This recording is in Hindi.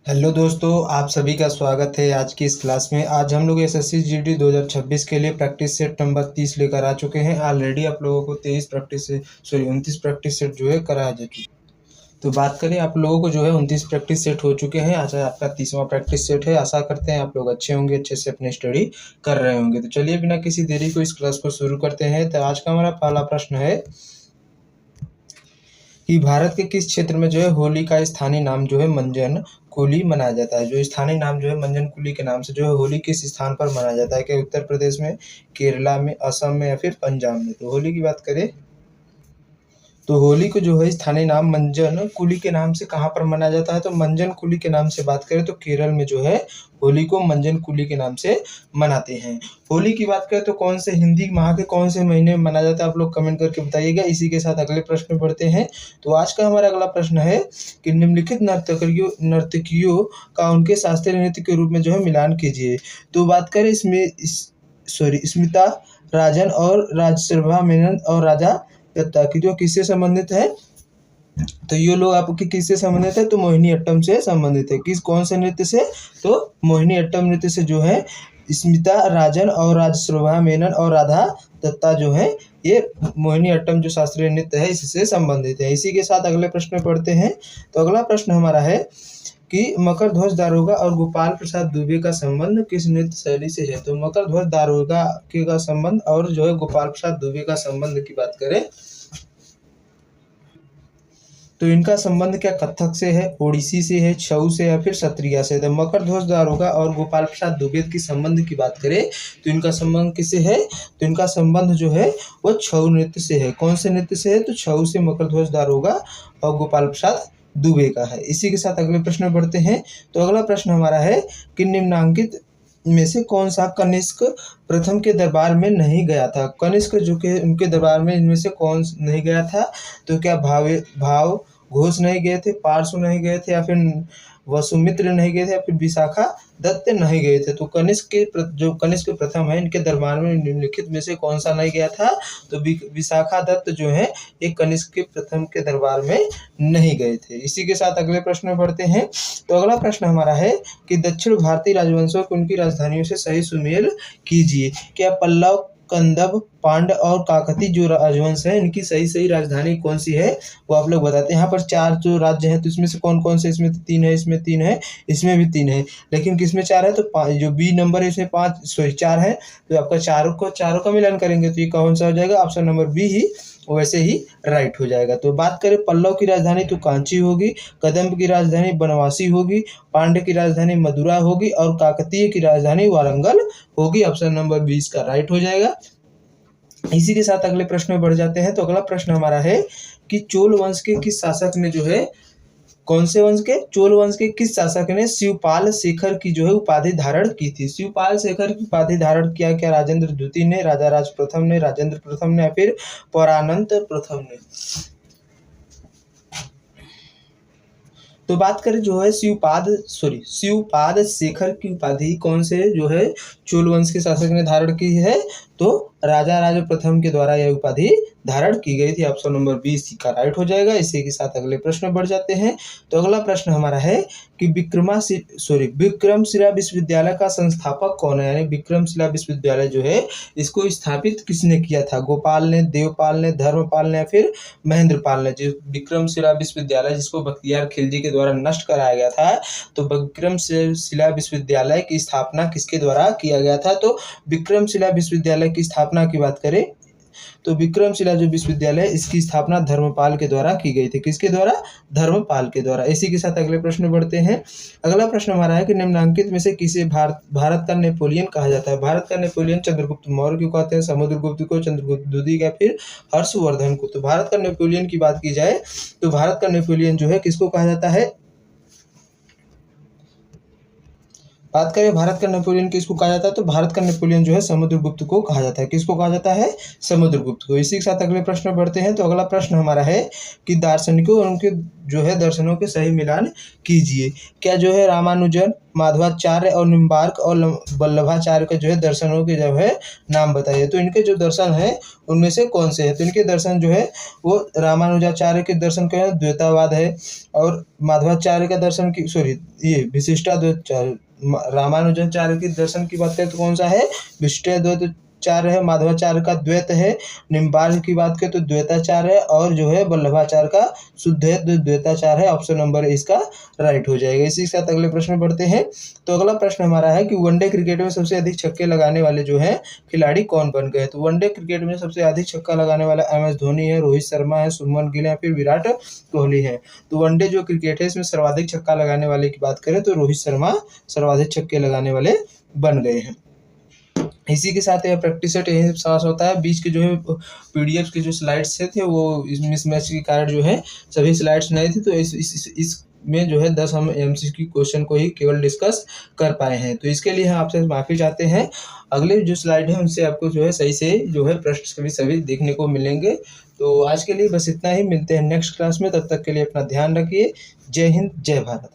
हेलो दोस्तों, आप सभी का स्वागत है आज की इस क्लास में। आज हम लोग एसएससी जीडी 2026 के लिए प्रैक्टिस सेट नंबर 30 लेकर आ चुके हैं। ऑलरेडी आप लोगों को 29 प्रैक्टिस सेट जो है कराया जा चुका है। तो बात करें, आप लोगों को जो है 29 प्रैक्टिस सेट हो चुके हैं। आज आपका 30वां प्रैक्टिस सेट है। आशा करते हैं आप लोग अच्छे होंगे, अच्छे से अपनी स्टडी कर रहे होंगे। तो चलिए बिना किसी देरी को इस क्लास को शुरू करते हैं। तो आज का हमारा पहला प्रश्न है कि भारत के किस क्षेत्र में जो है होली का स्थानीय नाम जो है मंजन कुली मनाया जाता है। जो स्थानीय नाम जो है मंजन कुली के नाम से जो है होली किस स्थान पर मनाया जाता है? क्या उत्तर प्रदेश में, केरला में, असम में या फिर पंजाब में? तो होली की बात करें तो होली को जो है स्थानीय नाम मंजन कुली के नाम से कहाँ पर मनाया जाता है? तो मंजन कुली के नाम से बात करें तो केरल में जो है होली को मंजन कुली के नाम से मनाते हैं। होली की बात करें तो कौन से हिंदी माह के कौन से महीने में मनाया जाता है? आप लोग कमेंट करके बताइएगा। इसी के साथ अगले प्रश्न में बढ़ते हैं। तो आज का हमारा अगला प्रश्न है कि निम्नलिखित नर्तकियों का उनके शास्त्रीय नृत्य के रूप में जो है मिलान कीजिए। तो बात करें स्मिता राजन और राजशर्मा मेनन और राजा दत्ता की जो किससे संबंधित है? तो ये लोग आपके किससे संबंधित है? तो मोहिनी अट्टम से संबंधित है। कौन से नृत्य से? तो मोहिनी अट्टम नृत्य से जो है स्मिता राजन और राजशोभा मेनन और राधा दत्ता जो है ये मोहिनी अट्टम जो शास्त्रीय नृत्य है इससे संबंधित है। इसी के साथ अगले प्रश्न में पढ़ते हैं। तो अगला प्रश्न हमारा है कि मकर ध्वज दारोगा और गोपाल प्रसाद दुबे का संबंध किस नृत्य शैली से है? तो मकर ध्वज दारोगा के का संबंध और जो है गोपाल प्रसाद दुबे का संबंध की बात करें तो इनका संबंध क्या कथक से है, ओडिसी से है, छऊ से या फिर सत्रिया से? तो मकर ध्वज दारोगा और गोपाल प्रसाद दुबे की संबंध की बात करें तो इनका संबंध किससे है? तो इनका संबंध जो है वो छऊ नृत्य से है। कौन से नृत्य से है? तो छऊ से मकर ध्वज दारोगा और गोपाल प्रसाद दुबे का है। इसी के साथ अगले प्रश्न में बढ़ते हैं। तो अगला प्रश्न हमारा है कि निम्नांकित में से कौन सा कनिष्क प्रथम के दरबार में नहीं गया था? कनिष्क जो के उनके दरबार में इनमें से कौन नहीं गया था? तो क्या भाव घोष नहीं गए थे, पार्श्व नहीं गए थे, या फिर वसुमित्र नहीं गए थे, या फिर विशाखा दत्त नहीं गए थे? तो जो कनिष्क प्रथम है इनके दरबार में निम्नलिखित में से कौन सा नहीं गया था? तो विशाखा दत्त जो है एक कनिष्क के प्रथम के दरबार में नहीं गए थे। इसी के साथ अगले प्रश्न में बढ़ते हैं। तो अगला प्रश्न हमारा है कि दक्षिण भारतीय राजवंशों को उनकी राजधानियों से सही सुमेल कीजिए। क्या पल्लव, कंदब, पांड और काकती जो राजवंश है इनकी सही राजधानी कौन सी है वो आप लोग बताते हैं। यहाँ पर 4 जो राज्य हैं तो इसमें से कौन कौन से? इसमें 3 है, इसमें 3 है, इसमें भी 3 है, लेकिन किसमें 4 है? तो जो बी नंबर है इसमें 4 है। तो आपका चारों का मिलान करेंगे तो ये कौन सा हो जाएगा? ऑप्शन नंबर बी ही वैसे ही राइट हो जाएगा। तो बात करें पल्लव की राजधानी तो कांची होगी, कदम्ब की राजधानी बनवासी होगी, पांड्य की राजधानी मदुरा होगी और काकतीय की राजधानी वारंगल होगी। ऑप्शन नंबर 20 का राइट हो जाएगा। इसी के साथ अगले प्रश्न में बढ़ जाते हैं। तो अगला प्रश्न हमारा है कि चोल वंश के किस शासक ने जो है कौन से वंश के? चोल वंश के किस शासक ने शिवपाल शेखर की जो है उपाधि धारण की थी? शिवपाल शेखर की उपाधि धारण किया? क्या राजेंद्र द्वितीय ने, राजा राज प्रथम ने, राजेंद्र प्रथम ने या फिर परानंत प्रथम ने? तो बात करें जो है शिवपाद शेखर की उपाधि कौन से जो है चोल वंश के शासक ने धारण की है? तो राजा राज प्रथम के द्वारा यह उपाधि धारण की गई थी। ऑप्शन नंबर 20 का राइट हो जाएगा। इसी के साथ अगले प्रश्न में बढ़ जाते हैं। तो अगला प्रश्न हमारा है कि विक्रमशिला विश्वविद्यालय का संस्थापक कौन है? यानी विक्रमशिला विश्वविद्यालय जो है इसको स्थापित किसने किया था? गोपाल ने, देवपाल ने, धर्मपाल ने या फिर महेंद्रपाल ने? जो विक्रमशिला विश्वविद्यालय जिसको बख्तियार खिलजी के द्वारा नष्ट कराया गया था, तो विक्रमशिला विश्वविद्यालय की स्थापना किसके द्वारा किया गया था? तो विक्रमशिला विश्वविद्यालय की स्थापना की बात करें तो विक्रमशिला जो विश्वविद्यालय इसकी स्थापना धर्मपाल के द्वारा की गई थी। किसके द्वारा? धर्मपाल के द्वारा। इसी के साथ अगले प्रश्न बढ़ते हैं। अगला प्रश्न हमारा है कि निम्नांकित में से किसे भारत का नेपोलियन कहा जाता है? भारत का नेपोलियन चंद्रगुप्त मौर्य को कहते हैं, समुद्रगुप्त को, चंद्रगुप्त द्वितीय या फिर हर्षवर्धन को? तो भारत का नेपोलियन की बात की जाए तो भारत का नेपोलियन जो है किसको कहा जाता है? बात करें भारत का नेपोलियन किसको कहा जाता है, तो भारत का नेपोलियन जो है समुद्रगुप्त को कहा जाता है। किसको कहा जाता है? समुद्रगुप्त को। इसी के साथ अगले प्रश्न में बढ़ते हैं। तो अगला प्रश्न हमारा है कि दार्शनिकों और उनके जो है दर्शनों के सही मिलान कीजिए। क्या जो है रामानुजन, माधवाचार्य और निम्बार्क और वल्लभाचार्य का जो है दर्शनों के जो है नाम बताइए। तो इनके जो दर्शन है उनमें से कौन से हैं? तो इनके दर्शन जो है वो रामानुजाचार्य के दर्शन क्या है? द्वैतावाद है। और माधवाचार्य का दर्शन की ये विशिष्टाद्वैत। रामानुजाचार्य के दर्शन की बात करें तो कौन सा है? विशिष्टाद्वैताचार्य है। माधवाचार्य का द्वैत है। निम्बार्क की बात करें तो द्वैताचार्य है। और जो है वल्लभाचार्य का शुद्ध द्वैताचार्य है। ऑप्शन नंबर इसका राइट हो जाएगा। इसी के साथ अगले प्रश्न में बढ़ते हैं। तो अगला प्रश्न हमारा है कि वनडे क्रिकेट में सबसे अधिक छक्के लगाने वाले जो है खिलाड़ी कौन बन गए? तो वनडे क्रिकेट में सबसे अधिक छक्का लगाने वाला MS धोनी है, रोहित शर्मा है, शुभमन गिल है, फिर विराट कोहली है। तो वनडे जो क्रिकेट है इसमें सर्वाधिक छक्का लगाने वाले की बात करें तो रोहित शर्मा सर्वाधिक छक्के लगाने वाले बन गए हैं। इसी के साथ यह प्रैक्टिस सेट यही साफ होता है। बीच के जो है PDF के जो स्लाइड्स थे वो इस मिसमैच के कारण जो है सभी स्लाइड्स नहीं थी। तो इस में जो है 10 हम MCQ क्वेश्चन को ही केवल डिस्कस कर पाए हैं। तो इसके लिए हम आपसे माफ़ी चाहते हैं। अगले जो स्लाइड है उनसे आपको जो है सही से जो है प्रश्न सभी देखने को मिलेंगे। तो आज के लिए बस इतना ही। मिलते हैं नेक्स्ट क्लास में। तब तक के लिए अपना ध्यान रखिए। जय हिंद, जय भारत।